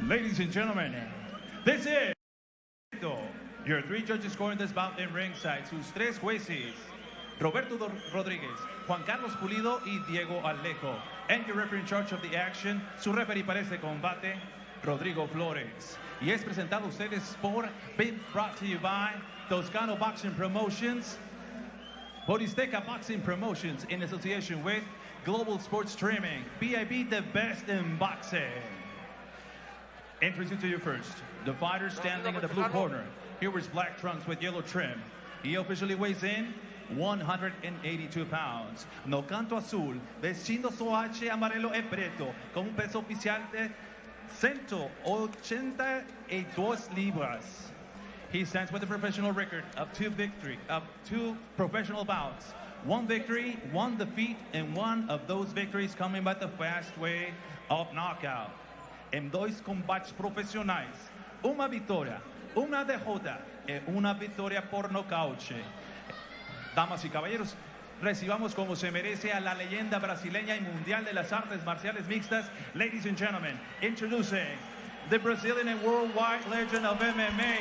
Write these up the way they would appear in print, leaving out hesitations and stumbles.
Ladies and gentlemen, this is your three judges scoring this bout in ringside. Sus tres jueces, Roberto Rodríguez, Juan Carlos Pulido y Diego Alejo. And your referee in charge of the action, su referee para este combate, Rodrigo Flores. Y es presentado a ustedes por, being brought to you by Toscano Boxing Promotions, Boristeca Boxing Promotions in association with Global Sports Streaming, BIB, the best in boxing. Introducing to you first, the fighter standing in the blue corner. Here wears black trunks with yellow trim. He officially weighs in 182 pounds. No canto azul, vestindo su H amarelo e preto, con un peso oficial de 182 libras. He stands with a professional record of two professional bouts. One victory, one defeat, and one of those victories coming by the fast way of knockout. En dos combates profesionais, una victoria, una derrota y una victoria por nocaute. Damas y caballeros, recibamos como se merece a la leyenda brasileña y mundial de las artes marciales mixtas. Ladies and gentlemen, introducing the Brazilian and worldwide legend of MMA,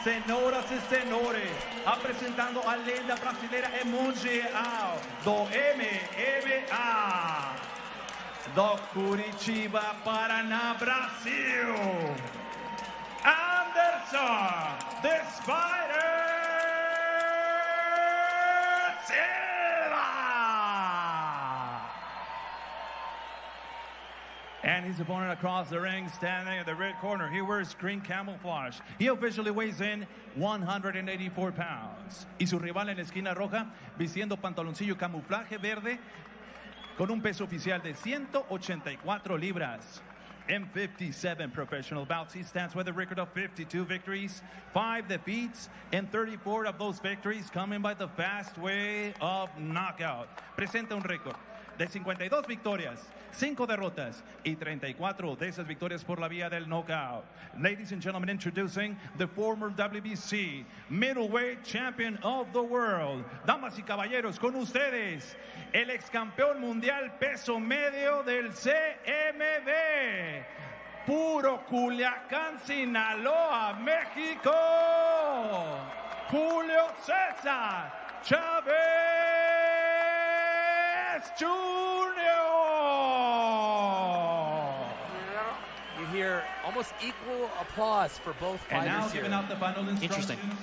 senhoras y senhores, apresentando a lenda brasileira e mundial do MMA, do Curitiba, Paraná, Brasil, Anderson, the Spider Silva! And his opponent across the ring, standing at the red corner. He wears green camouflage. He officially weighs in 184 pounds. Y su rival en la esquina roja, vistiendo pantaloncillo camuflaje verde, con un peso oficial de 184 libras. In 57 professional bouts, he stands with a record of 52 victories, 5 defeats, and 34 of those victories coming by the fast way of knockout. Presenta un récord de 52 victorias, 5 derrotas y 34 de esas victorias por la vía del knockout. Ladies and gentlemen, introducing the former WBC middleweight champion of the world. Damas y caballeros, con ustedes, el ex campeón mundial peso medio del CMB, puro Culiacán, Sinaloa, México, Julio Cesar Chavez Jr. You hear almost equal applause for both fighters. And now here. giving out the final instructions. Interesting.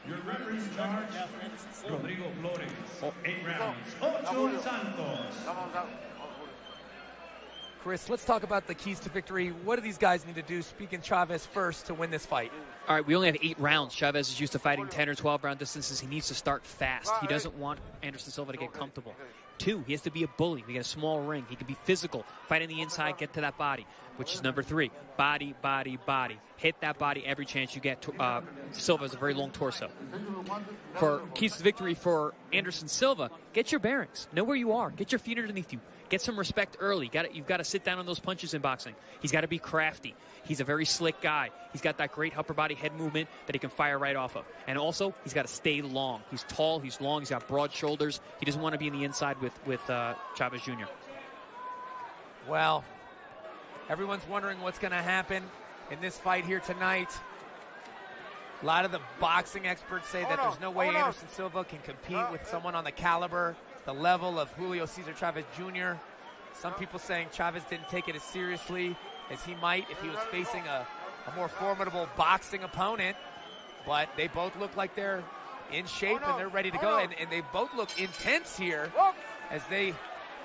Your referee in charge, Rodrigo Flores. 8 rounds. Ocho Santos. Chris, let's talk about the keys to victory. What do these guys need to do, speaking Chavez first, to win this fight? All right, we only have 8 rounds. Chavez is used to fighting 10 or 12 round distances. He needs to start fast. He doesn't want Anderson Silva to get comfortable. 2, he has to be a bully. We get a small ring. He can be physical, fight on the inside, get to that body, which is number 3. Body, body, body. Hit that body every chance you get. Silva has a very long torso. For keys to victory for Anderson Silva, get your bearings. Know where you are. Get your feet underneath you. Get some respect early. You've got to sit down on those punches in boxing. He's got to be crafty. He's a very slick guy. He's got that great upper body head movement that he can fire right off of. And also, he's got to stay long. He's tall, he's long, he's got broad shoulders. He doesn't want to be in the inside with Chavez Jr. Well, everyone's wondering what's going to happen in this fight here tonight. A lot of the boxing experts say that there's no way Anderson Silva can compete with someone on the caliber, the level of Julio Cesar Chavez Jr. Some people saying Chavez didn't take it as seriously as he might if he was facing a more formidable boxing opponent. But they both look like they're in shape and they're ready to go. And they both look intense here as they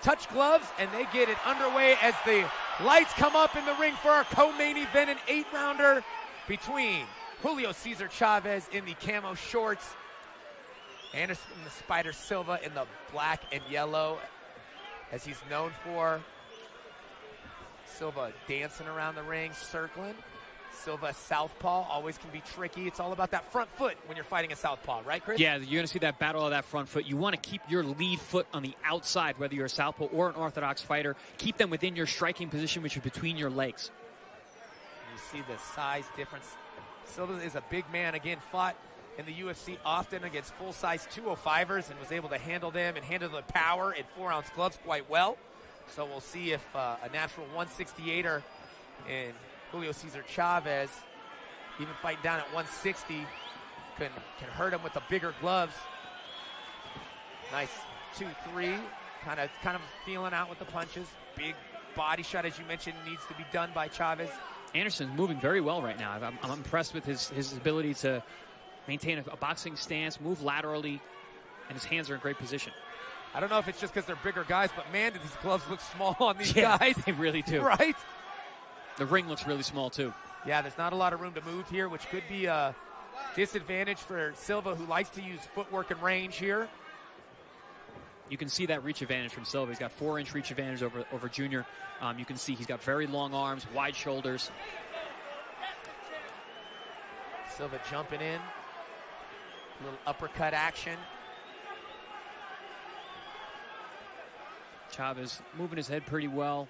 touch gloves and they get it underway as the lights come up in the ring for our co-main event, an 8-rounder between Julio Cesar Chavez in the camo shorts, Anderson the Spider Silva in the black and yellow, as he's known for. Silva dancing around the ring, circling. Silva southpaw always can be tricky. It's all about that front foot when you're fighting a southpaw, right, Chris? Yeah, you're going to see that battle of that front foot. You want to keep your lead foot on the outside, whether you're a southpaw or an orthodox fighter. Keep them within your striking position, which is between your legs. You see the size difference. Silva is a big man. Again, fought in the UFC often against full-size 205ers and was able to handle them and handle the power in 4-ounce gloves quite well. So we'll see if a natural 168er And Julio Cesar Chavez, even fighting down at 160, can hurt him with the bigger gloves. Nice 2-3, kind of feeling out with the punches. Big body shot, as you mentioned, needs to be done by Chavez. Anderson's moving very well right now. I'm impressed with his ability to maintain a boxing stance, move laterally, and his hands are in great position. I don't know if it's just because they're bigger guys, but man, do these gloves look small on these guys. They really do. Right? The ring looks really small, too. Yeah, there's not a lot of room to move here, which could be a disadvantage for Silva, who likes to use footwork and range here. You can see that reach advantage from Silva. He's got 4-inch reach advantage over Junior. You can see he's got very long arms, wide shoulders. Silva jumping in. A little uppercut action. Chavez moving his head pretty well,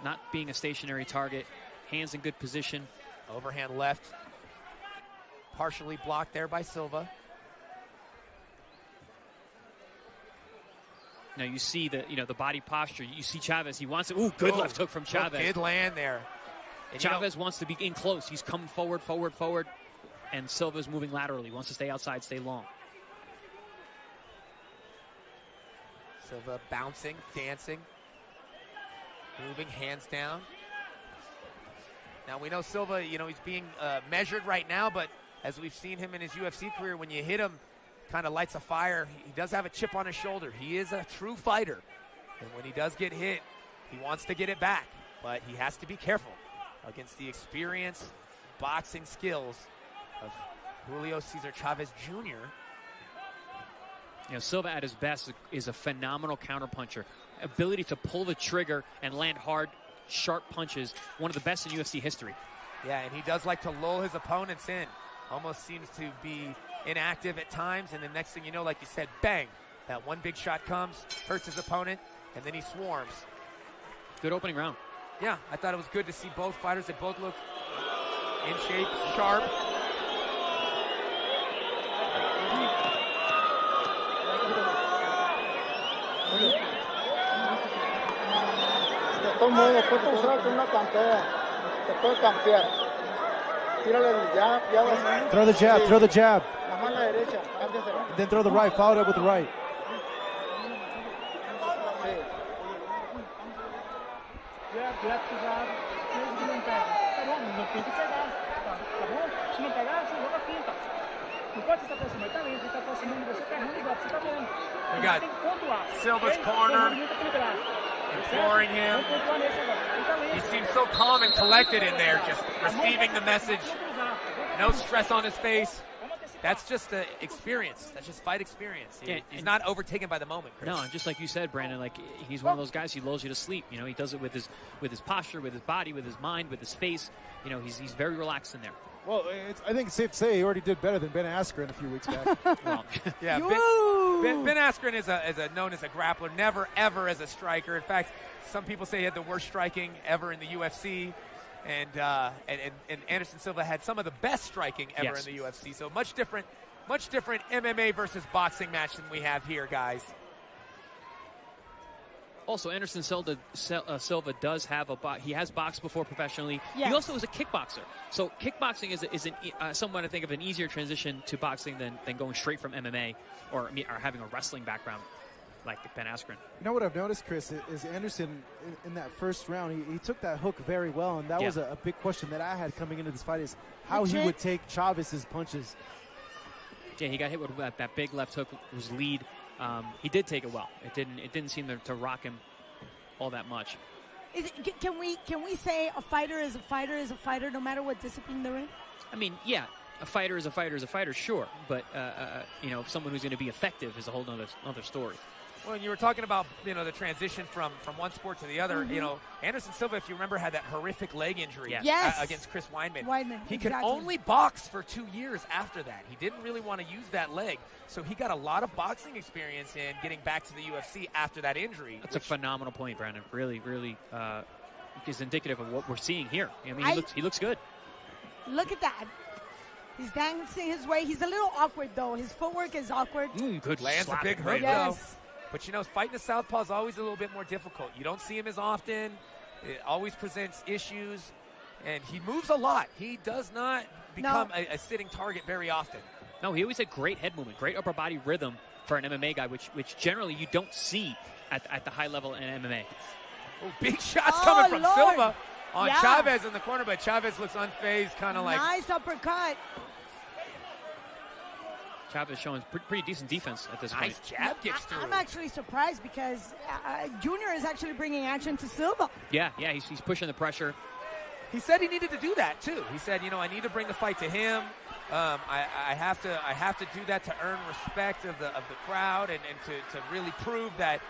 not being a stationary target. Hands in good position. Overhand left. Partially blocked there by Silva. Now you see the body posture. You see Chavez. He wants it. Ooh, good left hook from Chavez. Good land there. And Chavez wants to be in close. He's coming forward. And Silva's moving laterally. Wants to stay outside, stay long. Silva bouncing, dancing, moving, hands down. Now we know Silva, he's being measured right now, but as we've seen him in his UFC career, when you hit him, kind of lights a fire. He does have a chip on his shoulder. He is a true fighter. And when he does get hit, he wants to get it back. But he has to be careful against the experience, boxing skills of Julio Cesar Chavez Jr. Silva at his best is a phenomenal counterpuncher. Ability to pull the trigger and land hard, sharp punches. One of the best in UFC history. Yeah, and he does like to lull his opponents in. Almost seems to be inactive at times, and the next thing you know, like you said, bang, that one big shot comes, hurts his opponent, and then he swarms. Good opening round. Yeah, I thought it was good to see both fighters. They both look in shape, sharp. Throw the jab. Then throw the right, follow it up with the right. We got Silva's corner, imploring him. He seems so calm and collected in there, just receiving the message. No stress on his face. That's just the experience. That's just fight experience. He's not overtaken by the moment, Chris. No, just like you said, Brandon, like he's one of those guys who lulls you to sleep. He does it with his posture, with his body, with his mind, with his face. He's very relaxed in there. Well, I think it's safe to say he already did better than Ben Askren a few weeks back. Well, yeah, Ben Askren is known as a grappler, never ever as a striker. In fact, some people say he had the worst striking ever in the UFC. And Anderson Silva had some of the best striking ever in the UFC. So much different MMA versus boxing match than we have here, guys. Also, Anderson Silva does have he has boxed before professionally. Yes. He also is a kickboxer. So kickboxing is somewhat, I think, of an easier transition to boxing than going straight from MMA or having a wrestling background like Ben Askren. You know what I've noticed, Chris, is Anderson in that first round, he took that hook very well, and that was a big question that I had coming into this fight is how he would take Chavez's punches. Yeah, he got hit with that big left hook, was lead. He did take it well. It didn't seem to rock him all that much. Can we say a fighter is a fighter no matter what discipline they're in? I mean, yeah, a fighter is a fighter, sure. But someone who's going to be effective is a whole other story. Well, you were talking about, the transition from one sport to the other. Mm-hmm. Anderson Silva, if you remember, had that horrific leg injury against Chris Weidman. He could only box for 2 years after that. He didn't really want to use that leg. So he got a lot of boxing experience in getting back to the UFC after that injury. That's a phenomenal point, Brandon. Really, really is indicative of what we're seeing here. I mean, he looks good. Look at that. He's dancing his way. He's a little awkward, though. His footwork is awkward. Good. Lands a big hook, though. But, fighting a southpaw is always a little bit more difficult. You don't see him as often. It always presents issues. And he moves a lot. He does not become a sitting target very often. No, he always had great head movement, great upper body rhythm for an MMA guy, which generally you don't see at the high level in MMA. Oh, big shots coming from Silva on Yeah. Chavez in the corner, but Chavez looks unfazed, kind of like. Nice uppercut. Chavez showing pretty decent defense at this point. Nice jab gets through. I'm actually surprised because Junior is actually bringing action to Silva. Yeah, he's pushing the pressure. He said he needed to do that too. He said, I need to bring the fight to him. I have to do that to earn respect of the crowd and to really prove that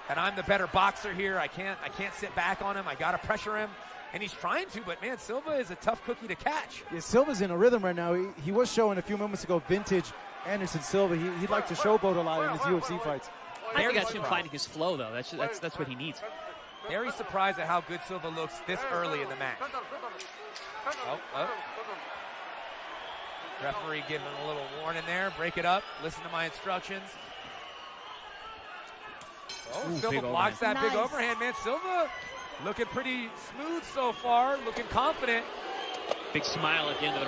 I'm the better boxer here. I can't sit back on him. I got to pressure him. And he's trying to, but man, Silva is a tough cookie to catch. Yeah, Silva's in a rhythm right now. He was showing a few moments ago vintage Anderson Silva. He'd like to showboat a lot in his UFC fights. I think that's him finding his flow, though. That's what he needs. Very surprised at how good Silva looks this early in the match. Oh. Referee giving a little warning there. Break it up. Listen to my instructions. Oh, Silva blocks that big overhand, man. Silva looking pretty smooth so far, looking confident. Big smile at the end of the